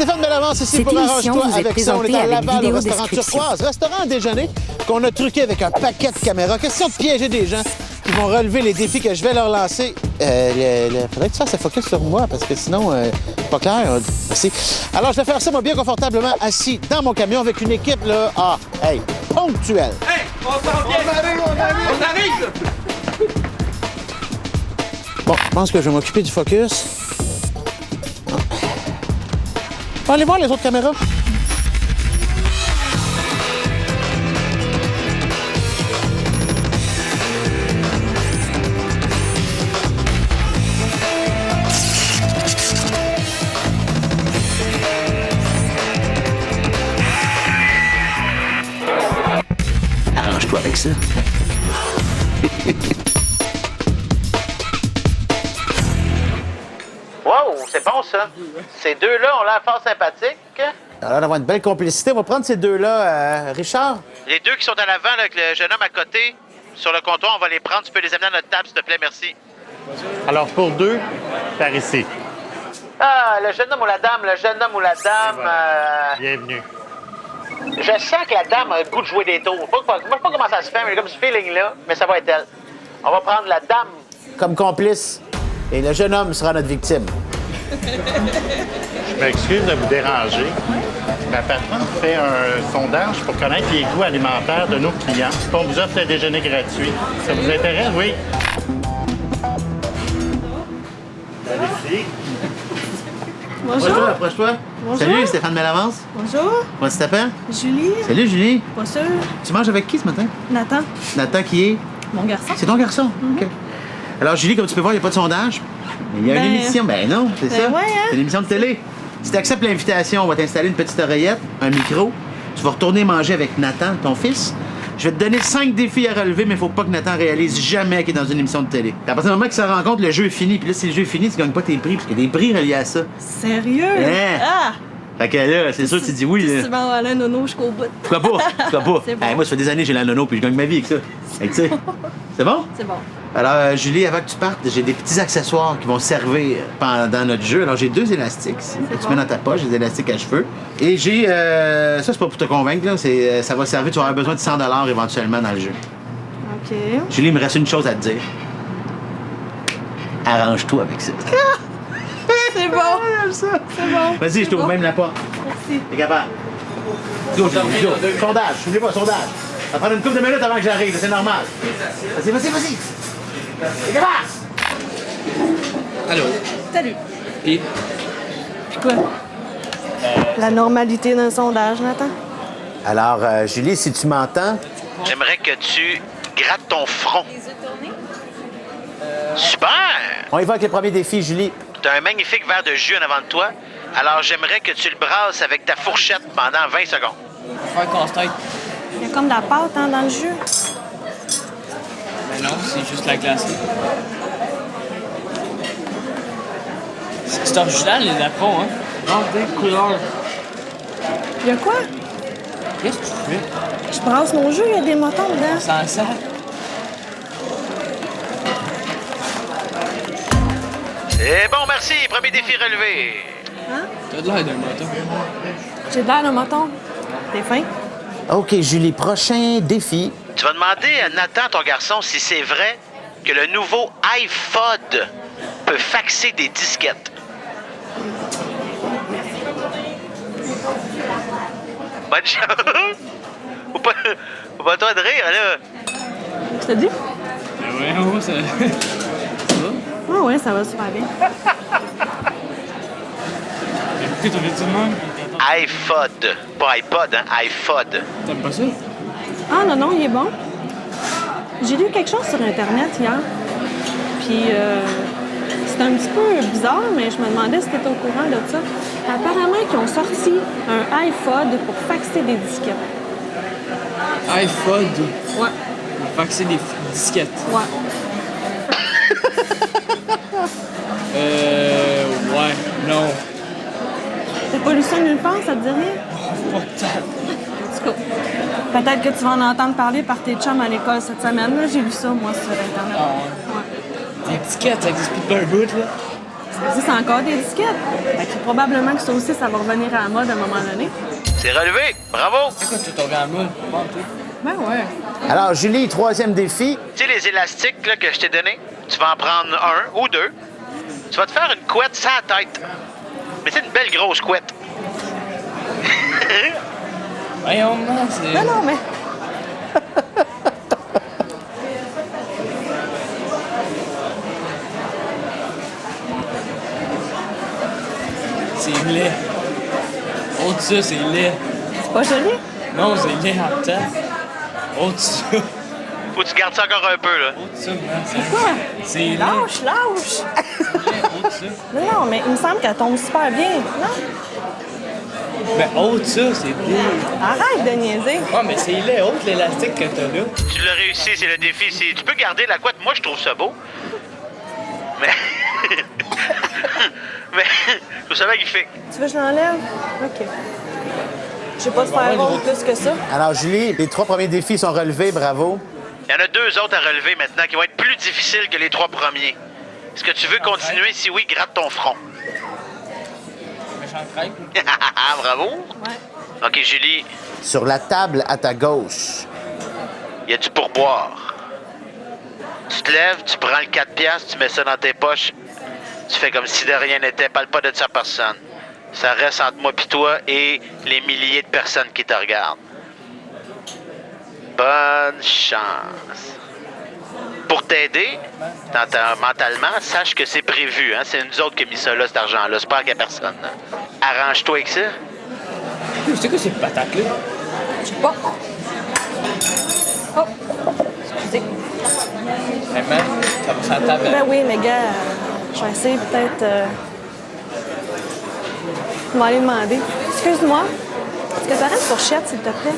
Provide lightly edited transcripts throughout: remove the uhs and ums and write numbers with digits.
Stéphane Bellavance ici Cette pour émission Arrange-toi vous est avec ça. On est présentée à avec Laval, au vidéo restaurant description. Turquoise. Restaurant à déjeuner qu'on a truqué avec un paquet de caméras. Question de piéger des gens qui vont relever les défis que je vais leur lancer. Faudrait que tu fasses focus sur moi parce que sinon, c'est pas clair. Merci. Alors, je vais faire ça, moi, bien confortablement assis dans mon camion avec une équipe, là, ponctuelle. Hey, on s'en vient! On arrive! Bon, je pense que je vais m'occuper du focus. On va aller voir les autres caméras. Arrange-toi avec ça. Wow, c'est bon ça. Ces deux-là ont l'air fort sympathiques. Ça a l'air d'avoir une belle complicité. On va prendre ces deux-là. Richard? Les deux qui sont à l'avant, là, avec le jeune homme à côté, sur le comptoir, on va les prendre. Tu peux les amener à notre table, s'il te plaît, merci. Alors, pour deux, par ici. Ah, le jeune homme ou la dame, le jeune homme ou la dame. Bienvenue. Je sens que la dame a le goût de jouer des tours. Moi, je sais pas comment ça se fait, mais j'ai comme ce feeling-là, mais ça va être elle. On va prendre la dame. Comme complice. Et le jeune homme sera notre victime. Je m'excuse de vous déranger. Ma patronne fait un sondage pour connaître les goûts alimentaires de nos clients. On vous offre le déjeuner gratuit. Ça vous intéresse? Oui. Allez-y. Bonjour. Approche-toi. Bonjour. Salut, Stéphane Bellavance. Bonjour. Comment tu t'appelles? Julie. Salut, Julie. Pas sûr. Tu manges avec qui ce matin? Nathan. Nathan qui est? Mon garçon. C'est ton garçon? OK. Alors, Julie, comme tu peux voir, il n'y a pas de sondage. Il y a une émission. Ben non, c'est ça. ouais, hein? C'est une émission de télé. Si tu acceptes l'invitation, on va t'installer une petite oreillette, un micro. Tu vas retourner manger avec Nathan, ton fils. Je vais te donner 5 défis à relever, mais il faut pas que Nathan réalise jamais qu'il est dans une émission de télé. Puis à partir du moment qu'il se rend compte, le jeu est fini. Puis là, si le jeu est fini, tu gagnes pas tes prix, parce qu'il y a des prix reliés à ça. Sérieux? Hein? Ah! Fait que là, c'est sûr que tu dis oui. Tu vas aller nono jusqu'au bout. Pourquoi pas? Pourquoi pas? C'est bon. Hey, moi, ça fait des années que j'ai la nono, puis je gagne ma vie avec ça. Fait que, tu sais, c'est bon? C'est bon. Alors, Julie, avant que tu partes, j'ai des petits accessoires qui vont servir pendant notre jeu. Alors, j'ai 2 élastiques ici. Tu mets dans ta poche, des élastiques à cheveux. Et j'ai... ça, c'est pas pour te convaincre, là. Ça va servir. Tu vas avoir besoin de 100 $ éventuellement dans le jeu. OK. Julie, il me reste une chose à te dire. Arrange-toi avec ça. C'est bon. C'est bon. Vas-y, je t'ouvre même la porte. Merci. T'es capable. Go, Julie, go. Sondage. N'oublie pas, sondage. Ça va prendre une couple de minutes avant que j'arrive. C'est normal. Vas-y. T'es capable. Allô? Salut. Puis? Quoi? La normalité d'un sondage, Nathan? Alors, Julie, si tu m'entends... J'aimerais que tu grattes ton front. Super! On y va avec le premier défi, Julie. T'as un magnifique verre de jus en avant de toi. Alors, j'aimerais que tu le brasses avec ta fourchette pendant 20 secondes. Faire casse-tête. Il y a comme de la pâte hein, dans le jus. Mais non, c'est juste la glace. C'est original, les approns, hein? Range des couleurs. Il y a quoi? Qu'est-ce que tu fais? Je brasse mon jus, il y a des motons dedans. Sans ça. C'est bon, merci. Premier défi relevé. T'as de l'air d'un moton. J'ai de l'air d'un moton. T'es fin? OK, Julie, prochain défi. Tu vas demander à Nathan, ton garçon, si c'est vrai que le nouveau iPod peut faxer des disquettes. Bonne chance! Faut pas toi de rire, là. Je te dis? Ouais, oh, ça... Ça va? Ah ouais, ça va super bien. Pourquoi t'as fait ça de même? iPod. Pas iPod, hein? iPod. T'aimes pas ça? Ah non, il est bon. J'ai lu quelque chose sur Internet hier. Puis c'était un petit peu bizarre, mais je me demandais si t'étais au courant de ça. Apparemment qu'ils ont sorti un iPod pour faxer des disquettes. iPod. Ouais. Pour faxer des disquettes. Ouais. Ouais, non. T'as pas lu ça nulle part, ça te dit rien? Pas tant. En tout cas, peut-être que tu vas en entendre parler par tes chums à l'école cette semaine. Là, j'ai lu ça, moi, sur Internet. Ah ouais. Des disquettes, ça existe plus de un bout, là. Ça, c'est encore des disquettes. Fait que probablement que ça aussi, ça va revenir à la mode à un moment donné. C'est relevé. Bravo. C'est quoi, tu t'en regardes moi? Bon, toi. Ben ouais. Alors, Julie, troisième défi. Tu sais, les élastiques là, que je t'ai donnés, tu vas en prendre un ou deux. Tu vas te faire une couette sans tête. Mais c'est une belle grosse couette. Voyons, man, c'est... Non, non, mais... C'est laid. Oh, ça, c'est laid. C'est pas joli? Non, c'est laid en temps. Oh, ça. Faut que tu gardes ça encore un peu, là. Oh, ça, man. C'est Quoi? C'est laid. Lâche, lâche! Oh, ça. Non, non, mais il me semble qu'elle tombe super bien, non? Ben, oh, ça, c'est beau. Arrête de niaiser. Ah, mais c'est laid. Oh, l'élastique que t'as là. Tu l'as réussi, c'est le défi. Tu peux garder la couette. Moi, je trouve ça beau. Mais... Mais... Je trouve ça magnifique. Tu veux que je l'enlève? OK. Je vais pas te faire honte plus que ça. Alors, Julie, les 3 premiers défis sont relevés. Bravo. Il y en a 2 autres à relever maintenant qui vont être plus difficiles que les 3 premiers. Est-ce que tu veux continuer? Si oui, gratte ton front. Méchant crêpe. Bravo. Ouais. OK, Julie, Sur la table à ta gauche. il y a du pourboire. Tu te lèves, tu prends le 4 piastres, tu mets ça dans tes poches. Tu fais comme si de rien n'était. Parle pas de ça à personne. Ça reste entre moi pis toi et les milliers de personnes qui te regardent. Bonne chance. Pour t'aider, mentalement, sache que c'est prévu. Hein? C'est nous autres qui avons mis ça là, cet argent-là. C'est pas à personne. Hein? Arrange-toi avec ça. C'est quoi ces patates-là? Je sais pas. Oh! Excusez. Hey, man, ça va sur la table. Ben oui, mais gars, je vais essayer peut-être... Je vais aller demander. Excuse-moi. Est-ce que tu aurais une fourchette, s'il te plaît?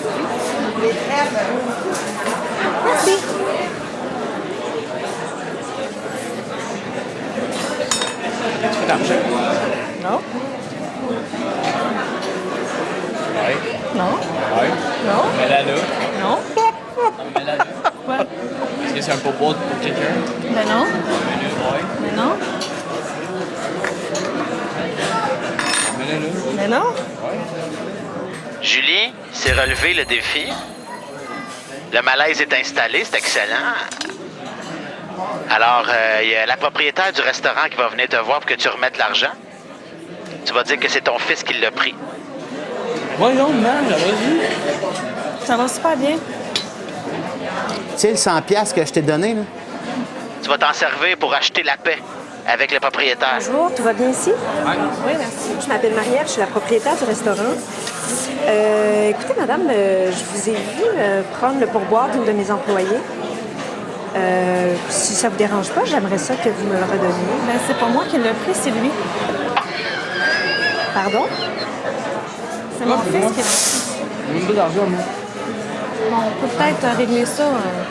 Merci. Tu fais d'argent? Non. Oui. Non. Oui. Non. Mais là, là. Non. Mais là, là. Ouais. Est-ce que c'est un pourboire pour quelqu'un? Ben non. Mais là, oui. Ben non. Mais là, là. Ben non. Julie, c'est relevé le défi. Le malaise est installé, c'est excellent. Alors, il y a la propriétaire du restaurant qui va venir te voir pour que tu remettes l'argent. Tu vas dire que c'est ton fils qui l'a pris. Voyons, man, j'avais vu. Ça va super bien. Tu sais, le 100 piastres que je t'ai donné, là? Tu vas t'en servir pour acheter la paix avec le propriétaire. Bonjour, tout va bien ici? Oui, merci. Je m'appelle Marie-Ève, je suis la propriétaire du restaurant. Écoutez, madame, je vous ai vu prendre le pourboire d'une de mes employées. Si ça vous dérange pas, j'aimerais ça que vous me le redonniez. Ben c'est pas moi qui l'ai pris, c'est lui. Pardon? C'est mon fils qui l'a pris. J'ai même pas d'argent, moi. Bon, on peut peut-être régler ça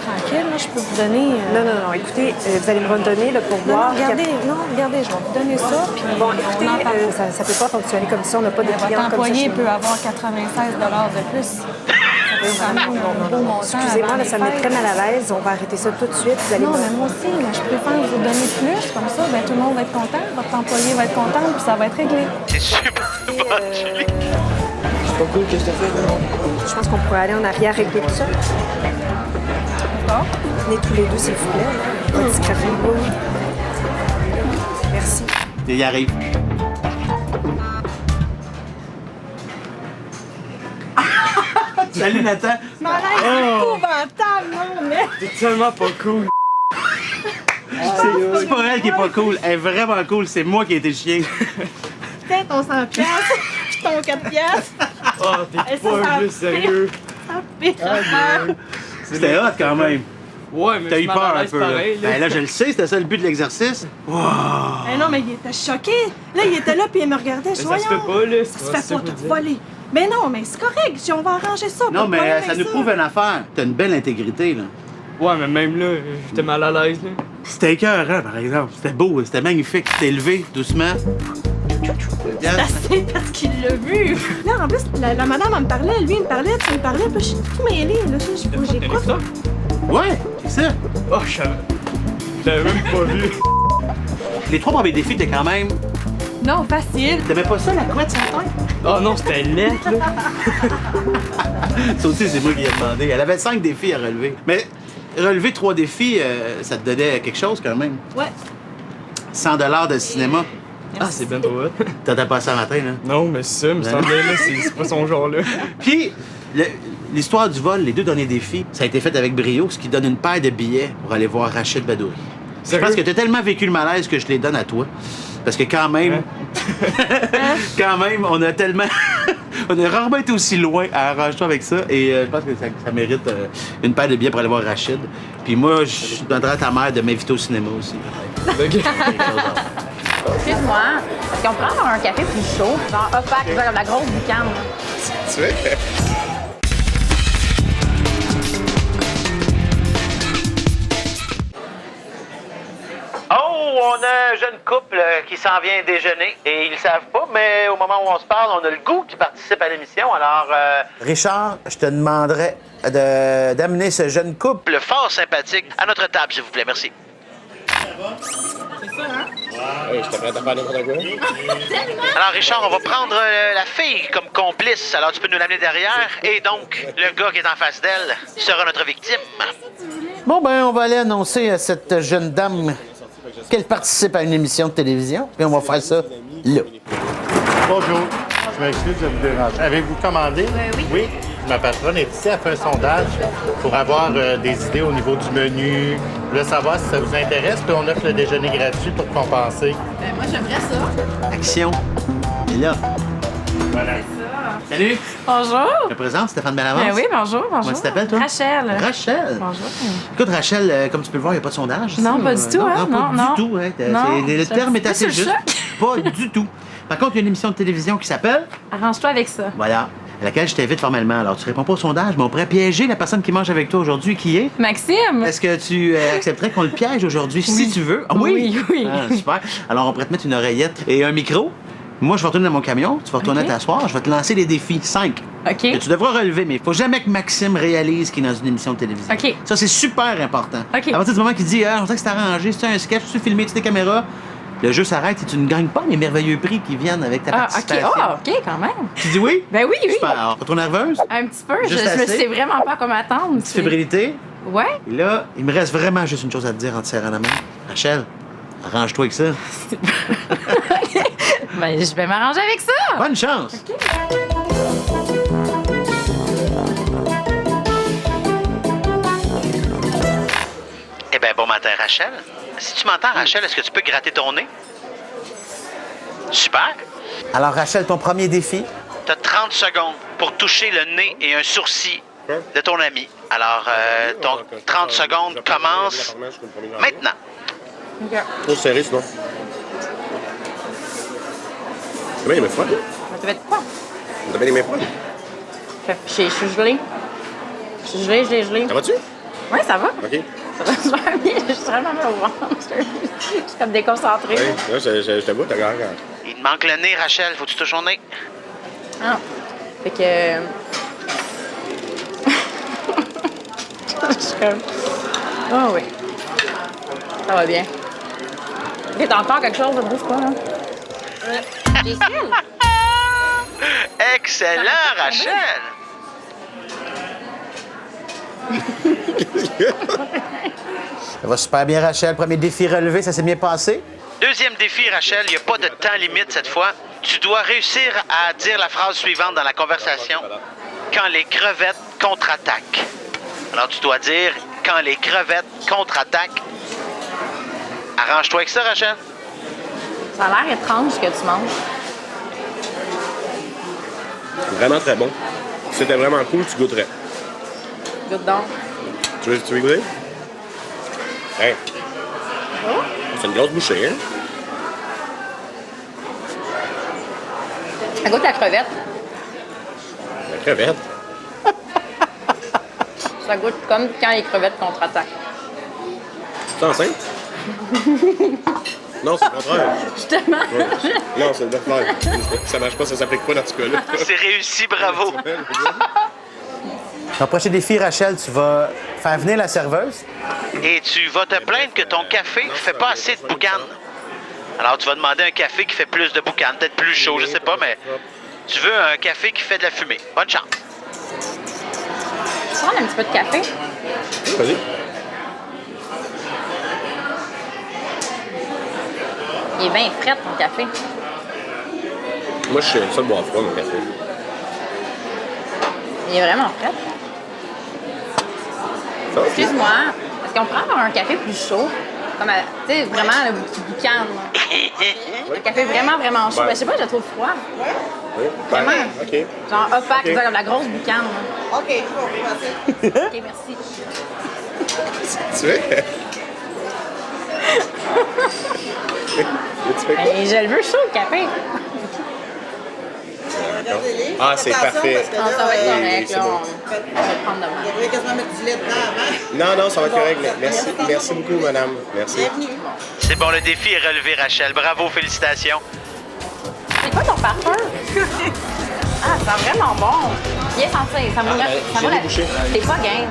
tranquille. Là. Je peux vous donner... Non, non, non. Écoutez, vous allez me redonner le Non, pourboire. regardez, je vais vous donner ça. Puis Bon, on écoutez, en parle. ça ne peut pas fonctionner comme ça. On n'a pas de Votre clients comme ça. employé chez peut nous. avoir 96 $de plus. Ça fait quand même un beau montant. Excusez-moi, avant là, les ça me met fêtes. très mal à l'aise. On va arrêter ça tout de suite. Vous allez Non, me- mais moi aussi, mais je préfère vous donner plus. Comme ça, ben, tout le monde va être content. Votre employé va être content, puis ça va être réglé. C'est super bon, Julie. C'est pas cool que je te fais, non? Je pense qu'on pourrait aller en arrière régler tout ça. D'accord? Venez tous les deux, s'il vous plaît. Pas discrètement. Oui. Merci. Il y arrive. Salut, Nathan. Malaise épouvantable, non, mais... C'est tellement pas cool. C'est pas elle qui est pas cool. Elle est vraiment cool. C'est moi qui ai été chien. Tiens, ton 100 piastres, puis ton 4 piastres. Oh, t'es pas un peu sérieux. Ça pire affaire. C'était hot quand même. Ouais, mais T'as eu peur un peu. Là. pareil, là. Ben là, je le sais, c'était ça le but de l'exercice. Wow. Eh non, mais il était choqué. Là, il était là, puis il me regardait. Je Mais ça se fait voyons. pas, là. Ça se fait pas, t'as volé. Mais non, mais c'est correct. Si on va arranger ça. Non, pas de mais problème ça avec nous prouve une affaire. T'as une belle intégrité, là. Ouais, mais même là, j'étais mal à l'aise, là. C'était écœurant, par exemple. C'était beau, c'était magnifique. C'était élevé, doucement. C'est assez parce qu'il l'a vu. Là, en plus, la madame, elle me parlait, lui, il me parlait, tu me parlais, puis je suis tout mêlée. Là, j'écoute. Ouais, c'est ça. Oh, je savais. J'avais même pas vu. les 3 premiers défis étaient quand même... Non, facile. T'aimais pas ça, la couette sur la tête? Oh non, c'était laid, là. Ça aussi, c'est moi qui ai demandé. Elle avait 5 défis à relever. Mais relever 3 défis, ça te donnait quelque chose quand même. Ouais. 100 $ de cinéma. Ah, c'est ben pas hot. T'as pas ça matin, là? Non, mais c'est ça, me semblait, là, c'est pas son genre, là. Puis, l'histoire du vol, les 2 derniers défis, ça a été fait avec brio, ce qui donne une paire de billets pour aller voir Rachid Badouri. Je pense que t'as tellement vécu le malaise que je les donne à toi. Parce que quand même, quand même, on a tellement... on a rarement été aussi loin à arranger avec ça. Et je pense que ça mérite une paire de billets pour aller voir Rachid. Puis moi, je donnerais à ta mère de m'inviter au cinéma aussi. Excuse-moi, est-ce qu'on prend un café plus chaud? Genre opaque, genre comme la grosse boucane. Tu veux? Oh, on a un jeune couple qui s'en vient déjeuner et ils le savent pas, mais au moment où on se parle, on a le goût qui participe à l'émission. Alors, Richard, je te demanderais d'amener ce jeune couple. le fort sympathique à notre table, s'il vous plaît. Merci. Oui, je te prête à faire n'importe quoi. Alors, Richard, on va prendre la fille comme complice. Alors, tu peux nous l'amener derrière. Et donc, le gars qui est en face d'elle sera notre victime. Bon, ben, on va aller annoncer à cette jeune dame qu'elle participe à une émission de télévision. Puis on va faire ça là. Bonjour. Je m'excuse de vous déranger. Avez-vous commandé? Oui. Oui. Ma patronne est ici, elle fait un sondage pour avoir des idées au niveau du menu, le savoir si ça vous intéresse, puis on offre le déjeuner gratuit pour compenser. Moi, j'aimerais ça. Action. Et là. Voilà. Salut. Bonjour. Je me présente, Stéphane Bellavance. Ben oui, bonjour, bonjour. Comment tu t'appelles, toi? Rachel. Rachel. Bonjour. Écoute, Rachel, comme tu peux le voir, il n'y a pas de sondage. Non, ici, pas du tout, hein? Non, Non, pas du tout. Hein. Non, Le je suis terme un est petit peu assez sur le juste. Pas du tout. Par contre, il y a une émission de télévision qui s'appelle... Arrange-toi avec ça. Voilà. À laquelle je t'invite formellement. Alors, tu réponds pas au sondage, mais on pourrait piéger la personne qui mange avec toi aujourd'hui, qui est... Maxime. Est-ce que tu accepterais qu'on le piège aujourd'hui, si tu veux? Ah, Oui, oui. Ah, super. Alors, on pourrait te mettre une oreillette et un micro. Moi, je vais retourner dans mon camion, tu vas retourner OK. t'asseoir, je vais te lancer des défis. 5. OK. Que tu devras relever, mais il faut jamais que Maxime réalise qu'il est dans une émission de télévision. OK. Ça, c'est super important. OK. À partir du moment qu'il dit, on sait que c'est arrangé, c'est un sketch, tu filmé, tu des caméras, le jeu s'arrête et tu ne gagnes pas les merveilleux prix qui viennent avec ta Ah, OK. participation. OK, quand même. Tu dis oui? Ben oui, oui. Super. Alors, trop nerveuse? Un petit peu. Je Juste me assez. sais vraiment pas comment attendre. Petite fébrilité? Ouais. Et là, il me reste vraiment juste une chose à te dire en te serrant la main. Rachel, arrange-toi avec ça. Ben, je vais m'arranger avec ça. Bonne chance! Eh bien, bon matin, Rachel. Si tu m'entends, Rachel, est-ce que tu peux gratter ton nez? Super. Alors, Rachel, ton premier défi? T'as 30 secondes pour toucher le nez et un sourcil de ton ami. Alors, ton 30 secondes commence maintenant. Trop serré, sinon. C'est bien les mains froides. Ça va être quoi? T'as bien les mains froides. Je suis gelée. Je suis gelée. Ça va-tu? Oui, ça va. OK. Ça va super bien. Je suis vraiment mal au ventre. Je suis comme déconcentrée. Oui, là, je te vois, t'as l'air. Il te manque le nez, Rachel. Faut que tu touches ton nez. Ah. Fait que. Je suis comme. Ah oui. Ça va bien. Ok, t'as encore quelque chose de bouge pas, hein? Excellent, Rachel. Ça va super bien, Rachel. Premier défi relevé, ça s'est bien passé? Deuxième défi, Rachel. Il n'y a pas de temps limite cette fois. Tu dois réussir à dire la phrase suivante dans la conversation. Quand les crevettes contre-attaquent. Alors, tu dois dire quand les crevettes contre-attaquent. Arrange-toi avec ça, Rachel. Ça a l'air étrange ce que tu manges. Vraiment très bon. Si c'était vraiment cool, tu goûterais. Goûte donc. Tu veux goûter? Hey. C'est une grosse bouchée, hein? Ça goûte la crevette. La crevette. Ça goûte comme quand les crevettes contre-attaquent. Tu es enceinte? Non, c'est le contraire. Justement. Ouais. Non, c'est le contraire. Ça marche pas, ça s'applique pas dans ce cas-là. C'est réussi, bravo. Ton prochain défi, Rachel, tu vas faire venir la serveuse. Et tu vas te plaindre que ton café fait pas assez de boucan. Alors, tu vas demander un café qui fait plus de boucan, peut-être plus chaud, je sais pas, mais tu veux un café qui fait de la fumée. Bonne chance. Tu prends un petit peu de café? Vas-y. Il est bien frais, ton café. Moi, je suis ça de boire froid, mon café. Il est vraiment frais. Ça, ok. Excuse-moi, est-ce qu'on prend un café plus chaud? Comme, tu sais, vraiment le boucan, là. Un café vraiment, vraiment chaud. Ouais. Ben, je sais pas, je le trouve froid. Oui. Vraiment? OK. Genre opaque, Ok. comme la grosse boucan, là. OK, je vais OK, merci. Tu veux? Ben, je le veux chaud, le café. Ah, c'est parfait. Non, ça va être correct, c'est là. bon. On va le prendre demain. Il faudrait quasiment mettre du lait dedans avant. Non, non, ça va être correct. Merci, merci beaucoup, madame. Merci. Bienvenue. C'est bon, le défi est relevé, Rachel. Bravo, félicitations. C'est quoi ton parfum? Ah, ça sent vraiment bon. Bien senti. Ça vaut la... ça vaut j'ai la... débouché. T'es pas game.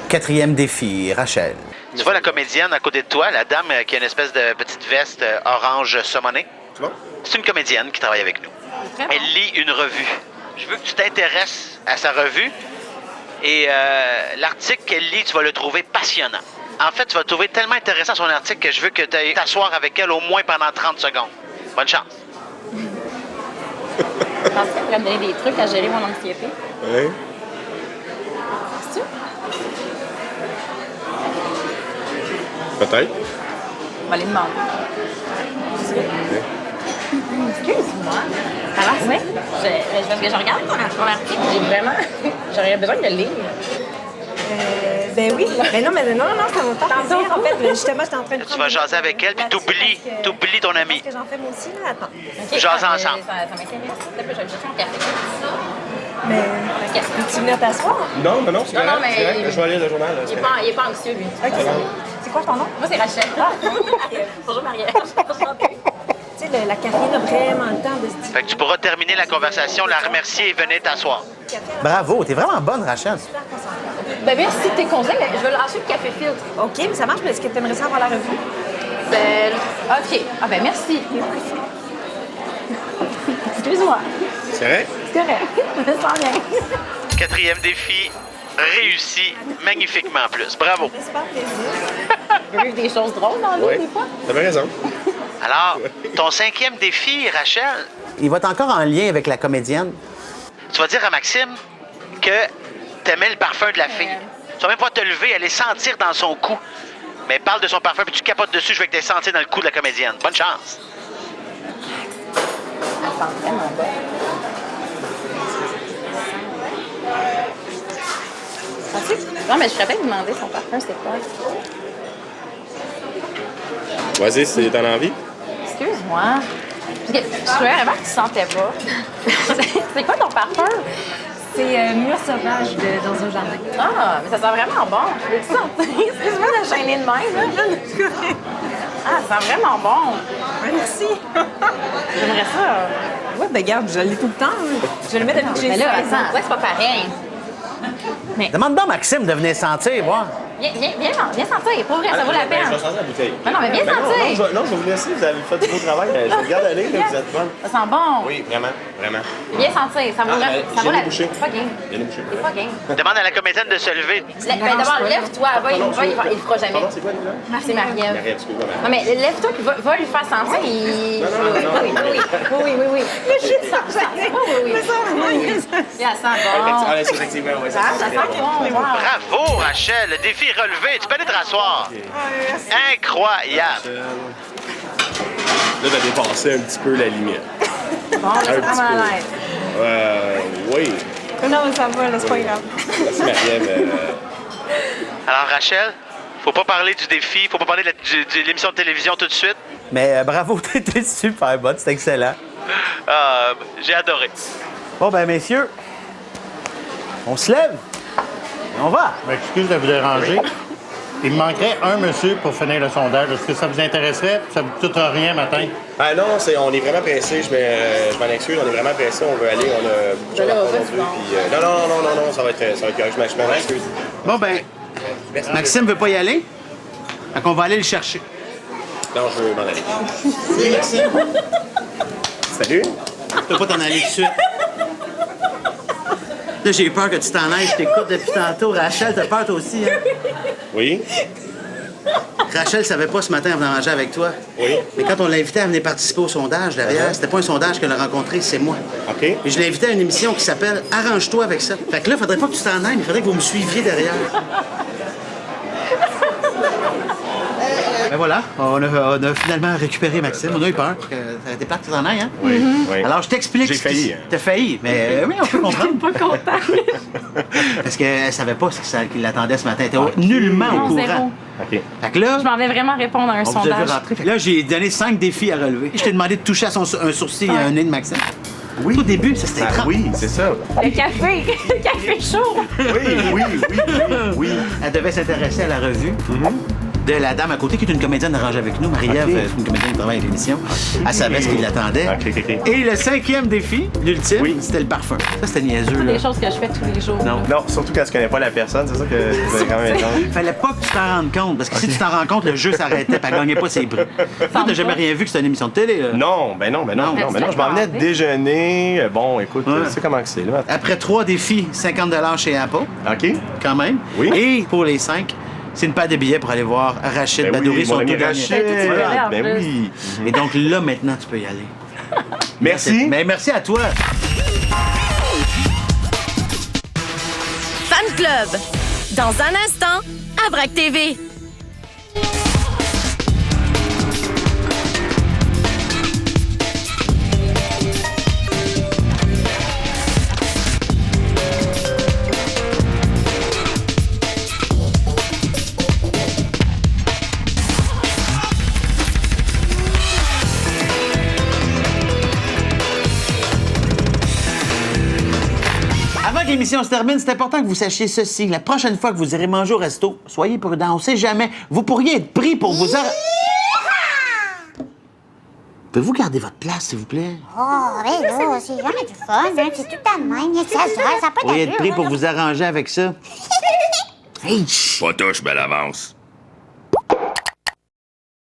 Quatrième défi, Rachel. Tu vois la comédienne à côté de toi, la dame qui a une espèce de petite veste orange saumonée? C'est bon? C'est une comédienne qui travaille avec nous. Vraiment? Elle lit une revue. Je veux que tu t'intéresses à sa revue. Et l'article qu'elle lit, tu vas le trouver passionnant. En fait, tu vas le trouver tellement intéressant son article que je veux que tu ailles t'asseoir avec elle au moins pendant 30 secondes. Bonne chance. Je pense qu'elle pourrait me donner des trucs à gérer mon anxiété. Oui. C'est-tu? Peut-être. On va aller demander. Excuse-moi. Alors, oui? Parce que je regarde ton article, j'ai vraiment... J'aurais besoin de le lire. Ben oui. Ben non, mais non, ça va pas plaisir. En fait, justement, j'étais en train de Tu vas jaser avec elle, puis t'oublies ton ami. Parce que j'en fais moi aussi, là. Attends. Ok, Jasons ah, ensemble. Ça m'intéresse. Je vais aller chercher mon café. Mais Ok. tu venais t'asseoir? Non, non, non, c'est Non, non, correct. mais- C'est correct. Je vais lire le journal. Là, c'est correct. Il est pas anxieux, lui. OK. C'est quoi ton nom? Moi, c'est Rachel. Bonjour, Marie-Ève. Enchantée. Tu sais, la caféine a vraiment le temps de se dire. Fait que tu pourras terminer la conversation, la remercier et venir t'asseoir. Bravo, t'es vraiment bonne, Rachel. Ben, merci de tes conseils. Je vais lâcher le café filtre. OK, mais ça marche, mais est-ce que tu aimerais ça avoir la revue? Ben, OK. Ah, ben, merci. Excuse-moi. C'est vrai? C'est correct. Je me sens bien. Quatrième défi, réussi magnifiquement en plus. Bravo. Super plaisir. Je veux vivre des choses drôles dans la vie, Oui. des fois. T'avais raison. Alors, ton cinquième défi, Rachel, Il va être encore en lien avec la comédienne. tu vas dire à Maxime que t'aimais le parfum de la fille. Tu vas même pas te lever, aller sentir dans son cou. Mais parle de son parfum, puis tu capotes dessus, je veux que tu sentir dans le cou de la comédienne. Bonne chance. Elle sent vraiment bon. Non, mais je ferais peut-être demander son parfum, c'est quoi? Vas-y, si t'en as envie. Excuse-moi. Parce que je trouvais vraiment que tu sentais pas. C'est quoi ton parfum? C'est mur sauvage dans un jardin. Ah, mais ça sent vraiment bon. Je veux le sentir. Excuse-moi de chaîner de même, là. Ah, ça sent vraiment bon. Merci. J'aimerais ça. Ouais, ben garde, je l'ai tout le temps. Je le mets depuis que j'ai Mais là, 16 ans. attends, ouais, c'est pas pareil. Demande donc à Maxime de venir sentir, voir. Viens sentir. Pour vrai, ça vaut la peine. Je vais sentir la bouteille. Mais non, mais viens Ben non, sentir. non, je vais vous laisser. Vous avez fait du beau travail. Je vous regarde aller, là, vous êtes bonne. Ça sent bon. Oui, vraiment, vraiment. Viens sentir. Ça vaut, Ah, ça vaut j'ai la débouché. C'est pas game. Viens nous boucher. C'est pas game. Demande à la comédienne de se lever. Ben, d'abord, lève-toi. Va, il le fera jamais. Pardon, c'est quoi, déjà? C'est Marie-Ève. Marie-Ève, excuse-moi. Non, mais lève-toi puis va lui faire sentir. Oui. Le shit sent jamais. Oui. Elle sent bon. Ah, c'est effectivement, oui. Ça sent bon. Wow. Bravo, Rachel. Le défi est relevé. Tu peux aller te rasseoir. Incroyable. Là, t'as dépassé un petit peu la limite. Bon, là, c'est Un vraiment petit à peu. l'aise. Oui. Non, mais ça va, là, c'est pas grave. Merci, Marie-Ève. Alors, Rachel, faut pas parler du défi, faut pas parler de l'émission de télévision tout de suite. Mais bravo, t'étais super bonne, c'était excellent. J'ai adoré. Bon, ben, messieurs, on se lève. Et on va. M'excuse de vous déranger. Il me manquerait un monsieur pour finir le sondage. Est-ce que ça vous intéresserait? Ça ne vous coûtera rien matin. Ah non, on est vraiment pressé. Je m'en excuse, on est vraiment pressé. On veut aller, on a beaucoup de choses à faire non plus. Puis, non, ça va être correct. Je m'en excuse. Bon, ben, Maxime veut pas y aller. Fait qu'on va aller le chercher. Non, je veux m'en aller. Salut, Maxime. Salut. Tu peux pas t'en aller tout de suite. Là, j'ai eu peur que tu t'en ailles. Je t'écoute depuis tantôt. Rachel, t'as peur toi aussi, hein? Oui? Rachel savait pas ce matin en venant manger avec toi. Oui. Mais quand on l'a invité à venir participer au sondage derrière, c'était pas un sondage qu'elle a rencontré, c'est moi. OK. Et je l'ai invité à une émission qui s'appelle Arrange-toi avec ça. Fait que là, faudrait pas que tu t'en ailles, mais faudrait que vous me suiviez derrière. Ben voilà, on a finalement récupéré Maxime. On a eu peur que ça a été plate que tu t'en ailles, hein? Oui. Oui. Alors, je t'explique. J'ai failli, hein. T'as failli, mais oui, on peut comprendre. Pas content. Parce qu'elle savait pas ce qui l'attendait ce matin. Elle était nullement au Non, courant. zéro. OK. Fait que là, Je m'en vais vraiment répondre à un on vous a vu sondage. rentrer. Fait que là, j'ai donné 5 défis à relever. Je t'ai demandé de toucher à un sourcil et à un nez de Maxime. Oui. Au début, ça c'était Ah, étrange. oui, c'est ça. Le café, le café chaud. Oui. Elle devait s'intéresser à la revue de la dame à côté, qui est une comédienne arrangée avec nous. Marie-Ève, OK. c'est une comédienne qui travaille à l'émission. Elle savait ce qui l'attendait. OK. Et le 5e défi, l'ultime, Oui. c'était le parfum. Ça, c'était niaiseux, C'est là. des choses que je fais tous les jours. Non. Non, surtout quand tu connais pas la personne, c'est ça que c'est quand même étrange. Fallait pas que tu t'en rendes compte, parce que si tu t'en rends compte, le jeu s'arrêtait, puis elle gagnait pas ses prix. Toi, t'as jamais rien vu que c'était une émission de télé, là. Non. Je m'en venais de déjeuner. Bon, écoute, Ouais. tu sais comment que c'est, là. Après 3 défis, 50 chez Apple, OK? quand même. Oui. Et pour les 5, c'est une paire de billets pour aller voir Rachid Ben Badouri, oui, son mon ami tout dernier. Rachid. Ben, tout est Ben en oui. Et donc là, maintenant, tu peux y aller. Merci. Mais merci à toi. Fan Club. Dans un instant, à Vrac TV. Avant que l'émission se termine, c'est important que vous sachiez ceci. La prochaine fois que vous irez manger au resto, soyez prudents. On sait jamais. Vous pourriez être pris pour vous... Pouvez-vous garder votre place, s'il vous plaît? Oh, mais là, c'est jamais du fun, hein. C'est tout à même. Il y a que ça sert, ça n'a pas Vous pourriez être d'allure, pris là, pour là. vous arranger avec ça. Hey, chut! Pas touche, belle avance.